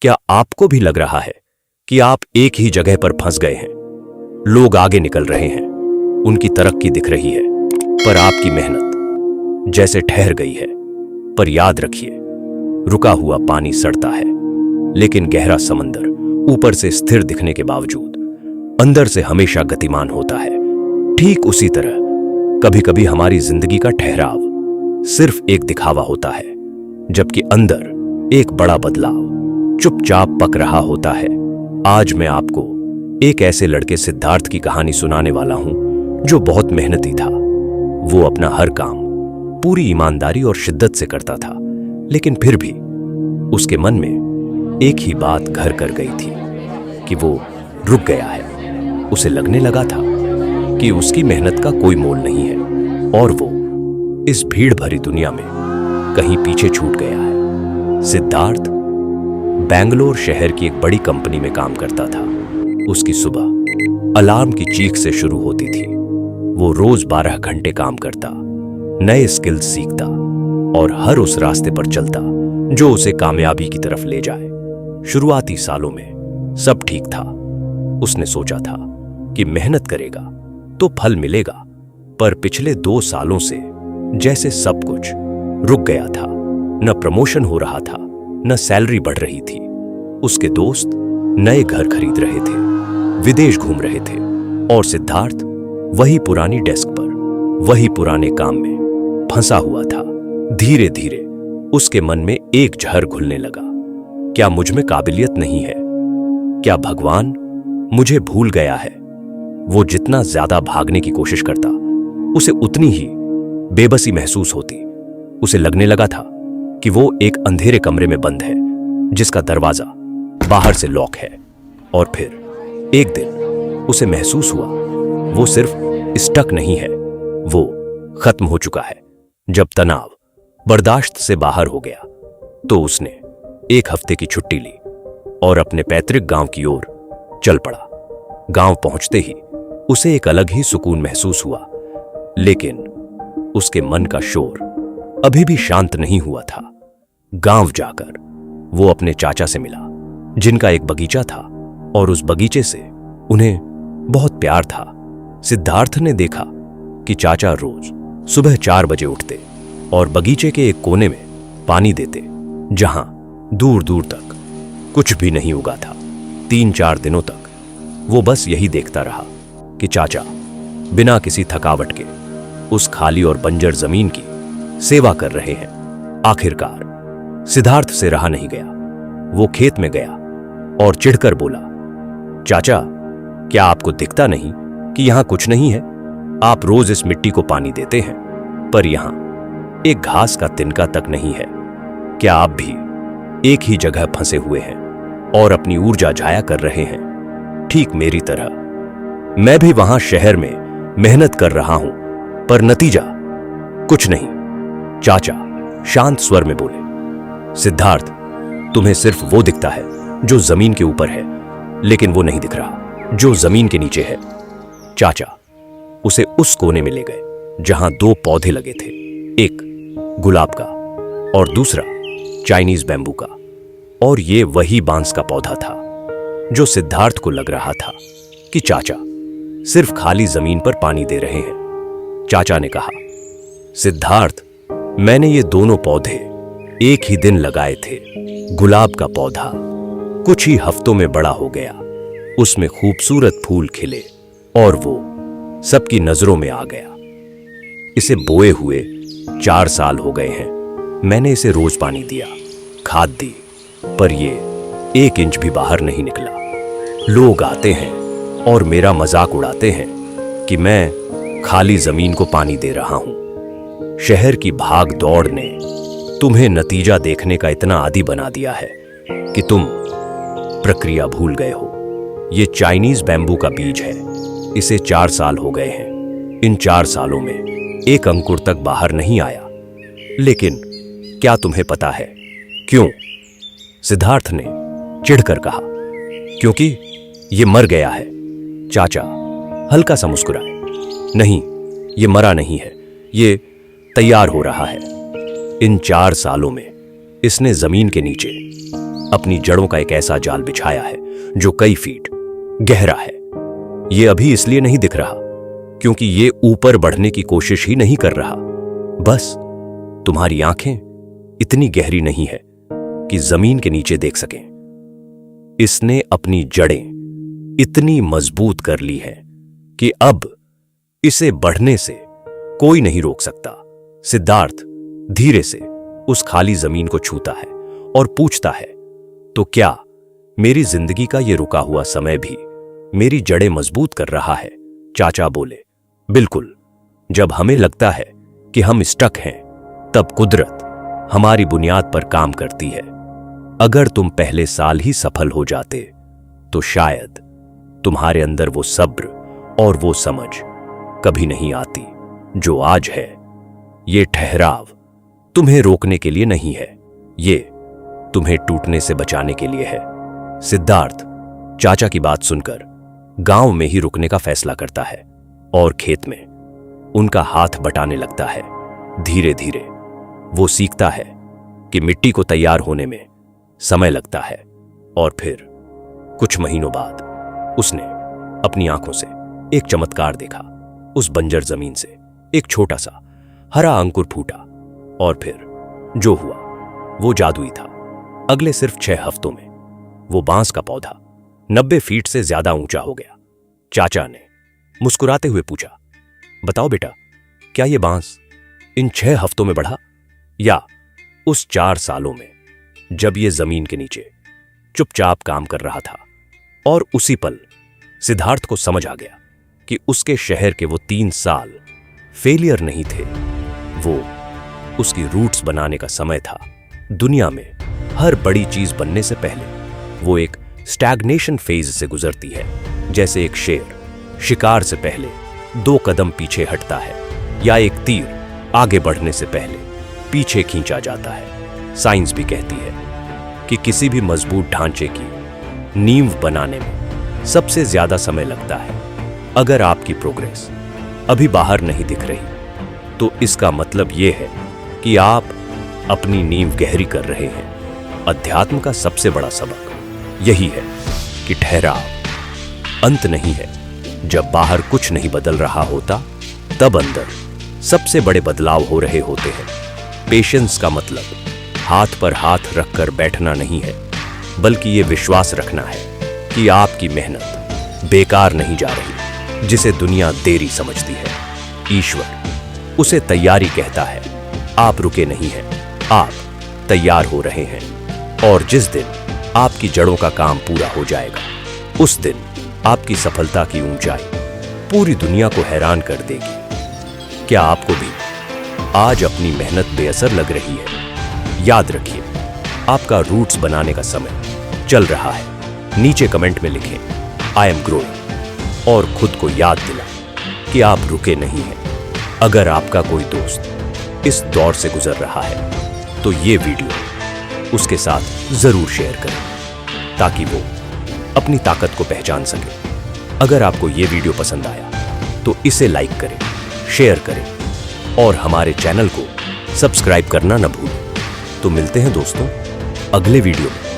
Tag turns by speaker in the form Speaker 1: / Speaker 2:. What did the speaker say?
Speaker 1: क्या आपको भी लग रहा है कि आप एक ही जगह पर फंस गए हैं? लोग आगे निकल रहे हैं, उनकी तरक्की दिख रही है, पर आपकी मेहनत जैसे ठहर गई है। पर याद रखिए, रुका हुआ पानी सड़ता है, लेकिन गहरा समंदर ऊपर से स्थिर दिखने के बावजूद अंदर से हमेशा गतिमान होता है। ठीक उसी तरह कभी कभी हमारी जिंदगी का ठहराव सिर्फ एक दिखावा होता है, जबकि अंदर एक बड़ा बदलाव चुपचाप पक रहा होता है। आज मैं आपको एक ऐसे लड़के सिद्धार्थ की कहानी सुनाने वाला हूं जो बहुत मेहनती था। वो अपना हर काम पूरी ईमानदारी और शिद्दत से करता था, लेकिन फिर भी उसके मन में एक ही बात घर कर गई थी कि वो रुक गया है। उसे लगने लगा था कि उसकी मेहनत का कोई मोल नहीं है और वो इस भीड़ भरी दुनिया में कहीं पीछे छूट गया है। सिद्धार्थ बेंगलोर शहर की एक बड़ी कंपनी में काम करता था। उसकी सुबह अलार्म की चीख से शुरू होती थी। वो रोज 12 घंटे काम करता, नए स्किल्स सीखता और हर उस रास्ते पर चलता जो उसे कामयाबी की तरफ ले जाए। शुरुआती सालों में सब ठीक था। उसने सोचा था कि मेहनत करेगा तो फल मिलेगा, पर पिछले 2 सालों से जैसे सब कुछ रुक गया था। न प्रमोशन हो रहा था, न सैलरी बढ़ रही थी। उसके दोस्त नए घर खरीद रहे थे, विदेश घूम रहे थे और सिद्धार्थ वही पुरानी डेस्क पर, वही पुराने काम में फंसा हुआ था। धीरे धीरे उसके मन में एक जहर घुलने लगा। क्या मुझ में काबिलियत नहीं है? क्या भगवान मुझे भूल गया है? वो जितना ज्यादा भागने की कोशिश करता, उसे उतनी ही बेबसी महसूस होती। उसे लगने लगा था कि वो एक अंधेरे कमरे में बंद है, जिसका दरवाजा बाहर से लॉक है। और फिर एक दिन उसे महसूस हुआ वो सिर्फ स्टक नहीं है, वो खत्म हो चुका है। जब तनाव बर्दाश्त से बाहर हो गया तो उसने 1 हफ्ते की छुट्टी ली और अपने पैतृक गांव की ओर चल पड़ा। गांव पहुंचते ही उसे एक अलग ही सुकून महसूस हुआ, लेकिन उसके मन का शोर अभी भी शांत नहीं हुआ था। गांव जाकर वो अपने चाचा से मिला, जिनका एक बगीचा था और उस बगीचे से उन्हें बहुत प्यार था। सिद्धार्थ ने देखा कि चाचा रोज सुबह 4 बजे उठते और बगीचे के एक कोने में पानी देते, जहां दूर दूर तक कुछ भी नहीं उगा था। 3-4 दिनों तक वो बस यही देखता रहा कि चाचा बिना किसी थकावट के उस खाली और बंजर जमीन की सेवा कर रहे हैं। आखिरकार सिद्धार्थ से रहा नहीं गया। वो खेत में गया और चिढ़कर बोला, चाचा, क्या आपको दिखता नहीं कि यहां कुछ नहीं है? आप रोज इस मिट्टी को पानी देते हैं, पर यहां एक घास का तिनका तक नहीं है। क्या आप भी एक ही जगह फंसे हुए हैं और अपनी ऊर्जा जाया कर रहे हैं, ठीक मेरी तरह? मैं भी वहां शहर में मेहनत कर रहा हूं, पर नतीजा कुछ नहीं। चाचा शांत स्वर में बोले, सिद्धार्थ, तुम्हें सिर्फ वो दिखता है जो जमीन के ऊपर है, लेकिन वो नहीं दिख रहा जो जमीन के नीचे है। चाचा उसे उस कोने में ले गए जहां 2 पौधे लगे थे, एक गुलाब का और दूसरा चाइनीज बैम्बू का। और ये वही बांस का पौधा था जो सिद्धार्थ को लग रहा था कि चाचा सिर्फ खाली जमीन पर पानी दे रहे हैं। चाचा ने कहा, सिद्धार्थ, मैंने ये दोनों पौधे एक ही दिन लगाए थे। गुलाब का पौधा कुछ ही हफ्तों में बड़ा हो गया, उसमें खूबसूरत फूल खिले और वो सबकी नजरों में आ गया। इसे बोए हुए 4 साल हो गए हैं। मैंने इसे रोज पानी दिया, खाद दी, पर ये 1 इंच भी बाहर नहीं निकला। लोग आते हैं और मेरा मजाक उड़ाते हैं कि मैं खाली जमीन को पानी दे रहा हूं। शहर की भाग दौड़ ने तुम्हें नतीजा देखने का इतना आदी बना दिया है कि तुम प्रक्रिया भूल गए हो। ये चाइनीज बैम्बू का बीज है, इसे 4 साल हो गए हैं। इन 4 सालों में एक अंकुर तक बाहर नहीं आया। लेकिन क्या तुम्हें पता है क्यों? सिद्धार्थ ने चिढ़कर कहा, क्योंकि ये मर गया है। चाचा हल्का सा मुस्कुराए, नहीं, ये मरा नहीं है, ये तैयार हो रहा है। इन 4 सालों में इसने जमीन के नीचे अपनी जड़ों का एक ऐसा जाल बिछाया है जो कई फीट गहरा है। ये अभी इसलिए नहीं दिख रहा क्योंकि ये ऊपर बढ़ने की कोशिश ही नहीं कर रहा, बस तुम्हारी आंखें इतनी गहरी नहीं है कि जमीन के नीचे देख सकें। इसने अपनी जड़ें इतनी मजबूत कर ली है कि अब इसे बढ़ने से कोई नहीं रोक सकता। सिद्धार्थ धीरे से उस खाली जमीन को छूता है और पूछता है, तो क्या मेरी जिंदगी का यह रुका हुआ समय भी मेरी जड़ें मजबूत कर रहा है? चाचा बोले, बिल्कुल। जब हमें लगता है कि हम स्टक हैं, तब कुदरत हमारी बुनियाद पर काम करती है। अगर तुम पहले साल ही सफल हो जाते तो शायद तुम्हारे अंदर वो सब्र और वो समझ कभी नहीं आती जो आज है। ये ठहराव तुम्हें रोकने के लिए नहीं है, ये तुम्हें टूटने से बचाने के लिए है। सिद्धार्थ चाचा की बात सुनकर गांव में ही रुकने का फैसला करता है और खेत में उनका हाथ बटाने लगता है। धीरे धीरे वो सीखता है कि मिट्टी को तैयार होने में समय लगता है और फिर कुछ महीनों बाद उसने अपनी आंखों से एक चमत्कार देखा। उस बंजर जमीन से एक छोटा सा हरा अंकुर फूटा और फिर जो हुआ वो जादुई था। अगले सिर्फ 6 हफ्तों में वो बांस का पौधा 90 फीट से ज्यादा ऊंचा हो गया। चाचा ने मुस्कुराते हुए पूछा, बताओ बेटा, क्या ये बांस इन 6 हफ्तों में बढ़ा या उस 4 सालों में जब ये जमीन के नीचे चुपचाप काम कर रहा था? और उसी पल सिद्धार्थ को समझ आ गया कि उसके शहर के वो 3 साल फेलियर नहीं थे, वो उसकी रूट्स बनाने का समय था। दुनिया में हर बड़ी चीज बनने से पहले वो एक स्टैग्नेशन फेज से गुजरती है। जैसे एक शेर शिकार से पहले 2 कदम पीछे हटता है या एक तीर आगे बढ़ने से पहले पीछे खींचा जाता है। साइंस भी कहती है कि किसी भी मजबूत ढांचे की नींव बनाने में सबसे ज्यादा समय लगता है। अगर आपकी प्रोग्रेस अभी बाहर नहीं दिख रही तो इसका मतलब यह है कि आप अपनी नींव गहरी कर रहे हैं। अध्यात्म का सबसे बड़ा सबक यही है कि ठहराव अंत नहीं है। जब बाहर कुछ नहीं बदल रहा होता तब अंदर सबसे बड़े बदलाव हो रहे होते हैं। पेशेंस का मतलब हाथ पर हाथ रखकर बैठना नहीं है, बल्कि ये विश्वास रखना है कि आपकी मेहनत बेकार नहीं जा रही। जिसे दुनिया देरी समझती है, ईश्वर उसे तैयारी कहता है। आप रुके नहीं हैं, आप तैयार हो रहे हैं। और जिस दिन आपकी जड़ों का काम पूरा हो जाएगा, उस दिन आपकी सफलता की ऊंचाई पूरी दुनिया को हैरान कर देगी। क्या आपको भी आज अपनी मेहनत बेअसर लग रही है? याद रखिए, आपका रूट्स बनाने का समय चल रहा है। नीचे कमेंट में लिखें, आई एम ग्रोइंग, और खुद को याद दिलाएं कि आप रुके नहीं हैं। अगर आपका कोई दोस्त इस दौर से गुजर रहा है तो ये वीडियो उसके साथ जरूर शेयर करें ताकि वो अपनी ताकत को पहचान सके। अगर आपको ये वीडियो पसंद आया तो इसे लाइक करें, शेयर करें और हमारे चैनल को सब्सक्राइब करना न भूलें। तो मिलते हैं दोस्तों अगले वीडियो में।